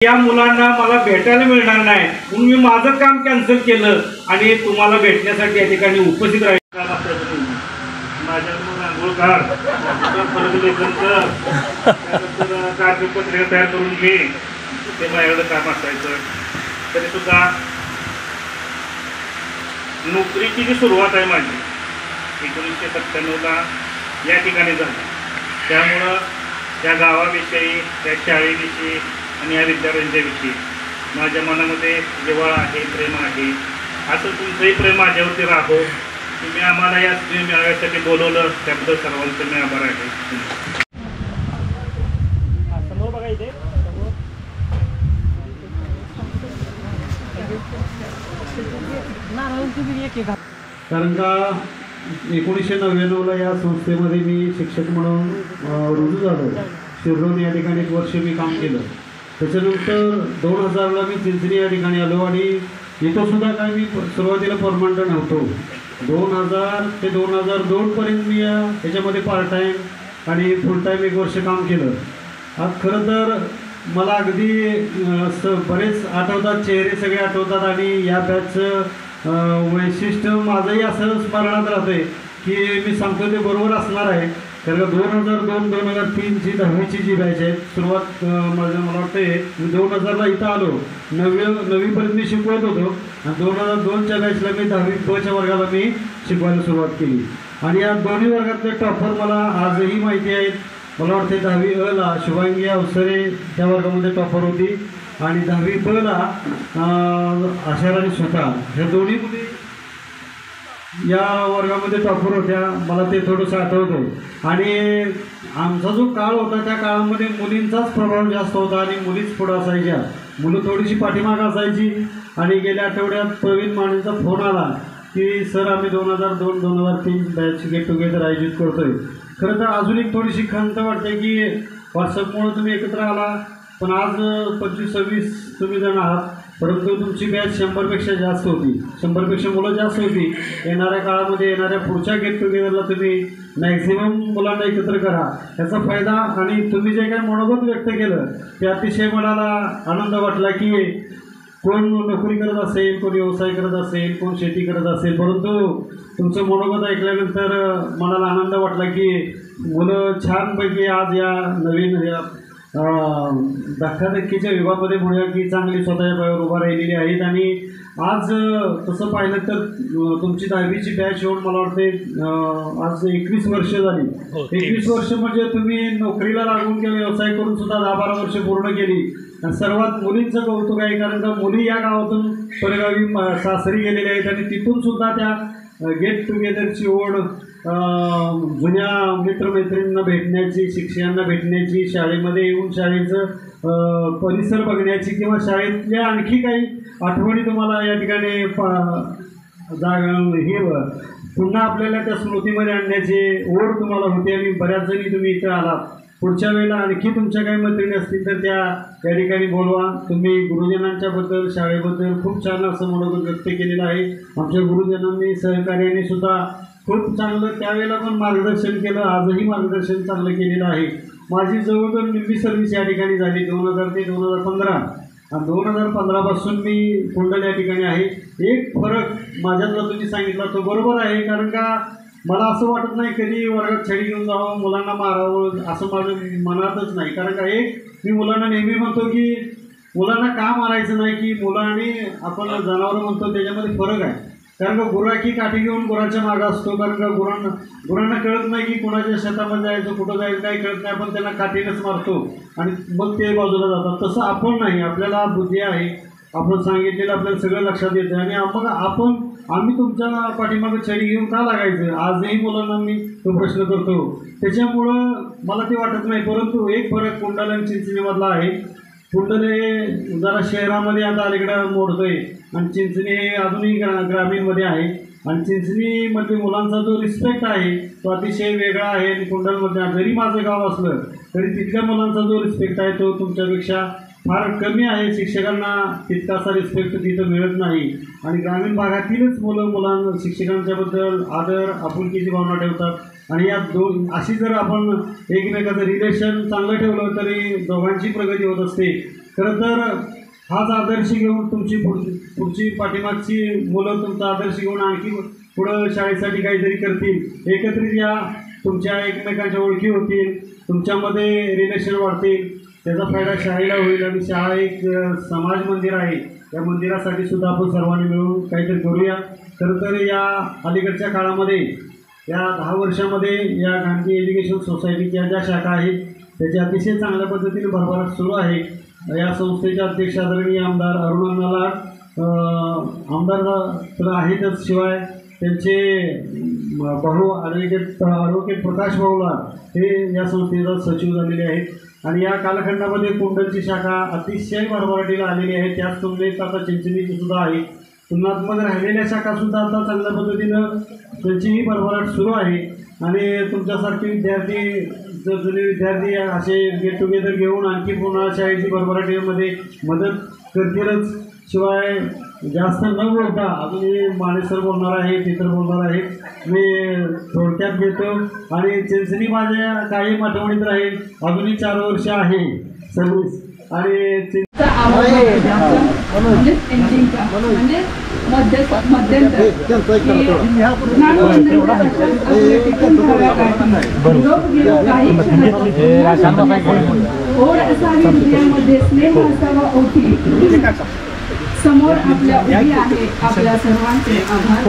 या मुलांना मला भेटायला मिळणार नाही म्हणून मी माझं काम कॅन्सल केलं आणि तुम्हाला भेटण्यासाठी या ठिकाणी उपस्थित राहिला. माझ्याकडून आंघोळ काढ, लेखन कर, कागदपत्रिका तयार करून घे, ते माझ्याकडं काम असायचं. तरी सुद्धा नोकरीची जी सुरुवात आहे माझी 1997ला या ठिकाणी झाली. त्यामुळं त्या गावाविषयी, त्या शाळेविषयी आणि या विद्यार्थ्यांच्याविषयी माझ्या मनामध्ये जिव्हाळा आहे, प्रेम आहे. असं तुमचंही प्रेम माझ्यावरती राहो. तुम्ही आम्हाला या स्नेह मेळाव्यासाठी बोलवलं त्याबद्दल सर्वांचं मी आभार आहे. समोर बघा इथे कारण का 1999ला या संस्थेमध्ये मी शिक्षक म्हणून रुजू झालो. शिरडोन या ठिकाणी 1 वर्ष मी काम केलं. त्याच्यानंतर 2000ला मी चिंचणी या ठिकाणी आलो आणि इथं सुद्धा काय मी सुरुवातीला परमनंट नव्हतो. 2000 ते 2002पर्यंत मी याच्यामध्ये पार्ट टाईम आणि फुल टाईम 1 वर्ष काम केलं. आज खरं तर मला अगदी बरेच आठवतात, चेहरे सगळे आठवतात आणि या बॅचचं वैशिष्ट्य माझंही असं स्मरणात राहतं आहे की मी सांगतो ते बरोबर असणार आहे. कारण 2002-2003ची 10वीची जी बॅच आहे, सुरुवात मला वाटतं 2000ला इथं आलो. 9वीपर्यंत मी शिकवत होतो आणि 2002च्या बॅचला मी 10वी बच्या वर्गाला मी शिकवायला सुरुवात केली. आणि या दोन्ही वर्गातले टॉपर मला आजही माहिती आहेत. मला वाटते 10वी अला शुभांगी अवसरे त्या वर्गामध्ये टॉपर होती आणि 10वी बला आशा राणी स्वतः, ह्या दोन्ही मुली या वर्गामध्ये टॉपर होत्या. मला ते थोडंसं आठवतं. आणि आमचा जो काळ होता त्या काळामध्ये मुलींचाच प्रभाव जास्त होता आणि मुलीच पुढं असायच्या, मुलं थोडीशी पाठीमागं असायची. आणि गेल्या आठवड्यात प्रवीण मानेचा फोन आला की सर आम्ही 2002-2003 बॅच गेट टुगेदर आयोजित करतो आहे. खरं तर अजून एक थोडीशी खंत वाटते की व्हॉट्सअपमुळे तुम्ही एकत्र आला, पण आज 25-26 तुम्ही जण आहात, परंतु तुमची बॅच 100पेक्षा जास्त होती, 100पेक्षा मुलं जास्त होती. येणाऱ्या काळामध्ये येणाऱ्या पुढच्या गेट टुगेदरला तुम्ही मॅक्झिमम मुलांना एकत्र करा, याचा फायदा. आणि तुम्ही जे काही मनोगत व्यक्त केलं ते अतिशय मनाला आनंद वाटला की कोण नोकरी करत असेल, कोण व्यवसाय करत असेल, कोण शेती करत असेल, परंतु तुमचं मनोगत ऐकल्यानंतर मनाला आनंद वाटला की मुलं छानपैकी आज या नवीन या धक्काधक्कीच्या युगामध्ये म्हणूया की चांगली स्वतःच्या पायावर उभा राहिलेली आहेत. आणि आज तसं पाहिलं तर तुमची 10वीची बॅच येऊन मला वाटते आज 21 वर्ष झाली. 21 वर्ष म्हणजे तुम्ही नोकरीला लागून किंवा व्यवसाय करून सुद्धा 10-12 वर्ष पूर्ण केली. आणि सर्वात मुलींचं कौतुक आहे, कारण का मुली या गावातून परगावी सासरी गेलेल्या आहेत आणि तिथून सुद्धा त्या गेट टुगेदरची ओढ, जुन्या मित्रमैत्रिणींना भेटण्याची, शिक्षकांना भेटण्याची, शाळेमध्ये येऊन शाळेचं परिसर बघण्याची किंवा शाळेतल्या आणखी काही आठवणी तुम्हाला या ठिकाणी पुन्हा आपल्याला त्या स्मृतीमध्ये आणण्याची ओढ तुम्हाला होती. आणि बऱ्याच जणी तुम्ही इथं आलात. पुढच्या वेळेला आणखी तुमच्या काही मैत्रिणी असतील तर त्या ठिकाणी बोलवा. तुम्ही गुरुजनांच्याबद्दल, शाळेबद्दल खूप छान असं मनोगत व्यक्त केलेलं आहे. आमच्या गुरुजनांनी सहकार्याने सुद्धा खूप चांगलं त्यावेळेला पण मार्गदर्शन केलं, आजही मार्गदर्शन चांगलं केलेलं आहे. माझी जवळजवळ निम्मी सर्व्हिस या ठिकाणी झाली 2000 ते 2015. आणि 2015पासून मी कुंडल या ठिकाणी आहे. एक फरक माझ्यातला तुम्ही सांगितला तो बरोबर आहे, कारण का मला असं वाटत नाही कधी वर्गात छडी घेऊन जावं, मुलांना मारावं, असं माझं मनातच नाही. कारण का मी मुलांना नेहमी म्हणतो की मुलांना का मारायचं नाही, की मुलं आणि आपण जनावरं म्हणतो त्याच्यामध्ये फरक आहे. कारण का गुराखी काठी घेऊन गुराच्या मागं असतो, कारण का गुरांना कळत नाही की कुणाच्या शेतामध्ये जायचं, कुठं जायचं काही कळत नाही. आपण त्यांना काठीनंच मारतो आणि मग ते बाजूला जातात. तसं आपण नाही, आपल्याला बुद्धी आहे, आपण सांगितलेलं आपल्याला सगळं लक्षात येतं. आणि मग आम्ही तुमच्या पाठीमागं छडी घेऊन का लागायचं, आजही मुलांना मी तो प्रश्न करतो. त्याच्यामुळं मला ते वाटत नाही. परंतु एक फरक कुंडल आणि चिंचणीमधला आहे. कुंडल हे जरा शहरामध्ये आता अलीकडं मोडतोय आणि चिंचणी हे अजूनही ग्रामीणमध्ये आहे. आणि चिंचणीमध्ये मुलांचा जो रिस्पेक्ट आहे तो अतिशय वेगळा आहे. आणि कुंडलमध्ये जरी माझं गाव असलं तरी तिथल्या मुलांचा जो रिस्पेक्ट आहे तो तुमच्यापेक्षा फार कमी आहे. शिक्षकांना तितकासा रिस्पेक्ट तिथं मिळत नाही. आणि ग्रामीण भागातीलच मुलांना शिक्षकांच्याबद्दल आदर, आपुलकीची भावना ठेवतात. आणि या अशी जर आपण एकमेकाचं रिलेशन चांगलं ठेवलं तरी दोघांची प्रगती होत असते. खरं तर हाच आदर्श घेऊन तुमची पुढची पाठीमागची मुलं तुमचा आदर्श घेऊन आणखी पुढं शाळेसाठी काहीतरी करतील, एकत्रित या, तुमच्या एकमेकांच्या ओळखी होतील, तुमच्यामध्ये रिलेशन वाढतील, त्याचा फायदा शाळेला होईल आणि शाळा एक समाज मंदिर आहे, या मंदिरासाठी सुद्धा आपण सर्वांनी मिळून काहीतरी करूया. खरं तर या अलीकडच्या काळामध्ये या 10 वर्षामध्ये या गांधी एज्युकेशन सोसायटीच्या ज्या शाखा आहेत त्याची अतिशय चांगल्या पद्धतीने भरभराट सुरू आहे. या संस्थेचे अध्यक्ष आदरणीय आमदार अरुणा लाड आमदार तर आहेतच, शिवाय त्यांचे भाऊ ॲडव्होकेट प्रकाश भाऊ लाड हे या संस्थेचा सचिव झालेले आहेत आणि या कालखंडामध्ये कुंडलची शाखा अतिशय भरभराटीला आलेली आहे. त्याच तुलनेत आता चिंचणीची सुद्धा आहे. तुलनात्मक राहिलेल्या शाखासुद्धा आता चांगल्या पद्धतीनं त्यांचीही भरभराट सुरू आहे आणि तुमच्यासारखे विद्यार्थी जर जुने विद्यार्थी असे गेट टुगेदर घेऊन आणखी पुन्हा शाळेची भरभराटीमध्ये मदत करतीलच. शिवाय जास्त न बोलता अजून माने सर बोलणार आहे, इतर बोलणार आहेत, मी थोडक्यात घेतो आणि चिंचणी माझ्या काही आठवणीत राहील. अजूनही 4 वर्ष आहे सर्व्हिस आणि समोर आपल्या उभी आहे. आपल्या सर्वांचे आभार.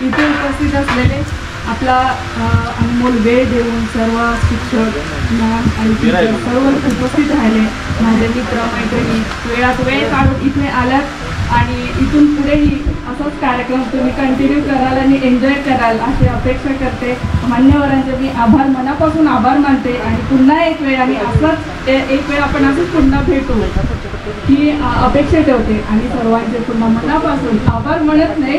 इथे उपस्थित असलेले आपला अनमोल वेळ देऊन सर्व शिक्षक मॅम आणि टीचर सर्व उपस्थित राहिले, माझे मित्र मैत्रिणी वेळात वेळ काढून इथे आल्यात आणि इथून पुढेही असाच कार्यक्रम तुम्ही कंटिन्यू कराल आणि एन्जॉय कराल अशी अपेक्षा करते. मान्यवरांचे मी आभार, मनापासून आभार मानते आणि पुन्हा एक वेळ आणि असंच एक वेळ आपण असंच पुन्हा भेटू ही अपेक्षा ठेवते आणि सर्वांचे पुन्हा मनापासून आभार म्हणत नाही.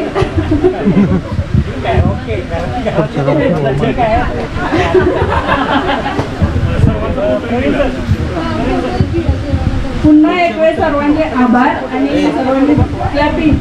पुन्हा एक वेळ सर्वांचे आभार आणि सर्वांनी क्लॅपिंग.